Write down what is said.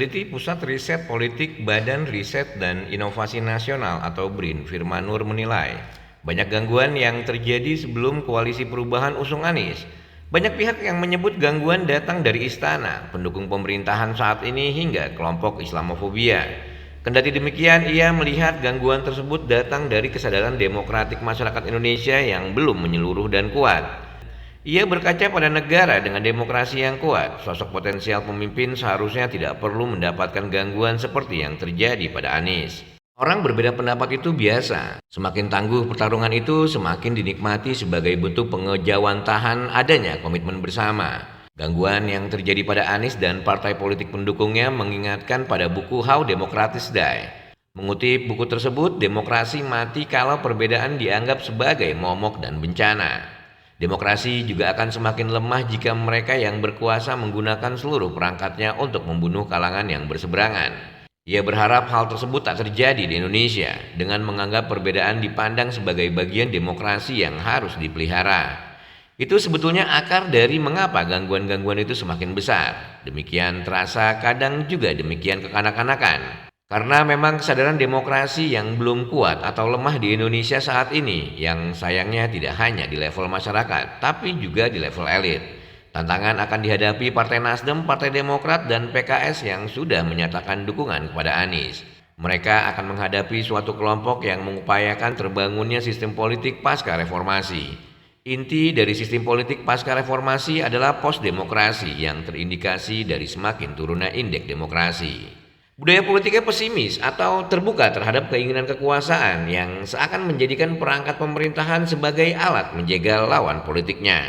Peneliti Pusat Riset Politik Badan Riset dan Inovasi Nasional atau BRIN, Firmanur menilai, banyak gangguan yang terjadi sebelum koalisi perubahan usung Anies. Banyak pihak yang menyebut gangguan datang dari istana, pendukung pemerintahan saat ini hingga kelompok Islamofobia. Kendati demikian, ia melihat gangguan tersebut datang dari kesadaran demokratik masyarakat Indonesia yang belum menyeluruh dan kuat. Ia berkaca pada negara dengan demokrasi yang kuat. Sosok potensial pemimpin seharusnya tidak perlu mendapatkan gangguan seperti yang terjadi pada Anies. Orang berbeda pendapat itu biasa. Semakin tangguh pertarungan itu, semakin dinikmati sebagai bentuk pengejawantahan adanya komitmen bersama. Gangguan yang terjadi pada Anies dan partai politik pendukungnya mengingatkan pada buku How Democrats Die. Mengutip buku tersebut, demokrasi mati kalau perbedaan dianggap sebagai momok dan bencana. Demokrasi juga akan semakin lemah jika mereka yang berkuasa menggunakan seluruh perangkatnya untuk membunuh kalangan yang berseberangan. Ia berharap hal tersebut tak terjadi di Indonesia dengan menganggap perbedaan dipandang sebagai bagian demokrasi yang harus dipelihara. Itu sebetulnya akar dari mengapa gangguan-gangguan itu semakin besar. Demikian terasa kadang juga demikian kekanak-kanakan. Karena memang kesadaran demokrasi yang belum kuat atau lemah di Indonesia saat ini, yang sayangnya tidak hanya di level masyarakat, tapi juga di level elit. Tantangan akan dihadapi Partai Nasdem, Partai Demokrat, dan PKS yang sudah menyatakan dukungan kepada Anies. Mereka akan menghadapi suatu kelompok yang mengupayakan terbangunnya sistem politik pasca reformasi. Inti dari sistem politik pasca reformasi adalah post-demokrasi yang terindikasi dari semakin turunnya indeks demokrasi. Budaya politiknya pesimis atau terbuka terhadap keinginan kekuasaan yang seakan menjadikan perangkat pemerintahan sebagai alat menjegal lawan politiknya.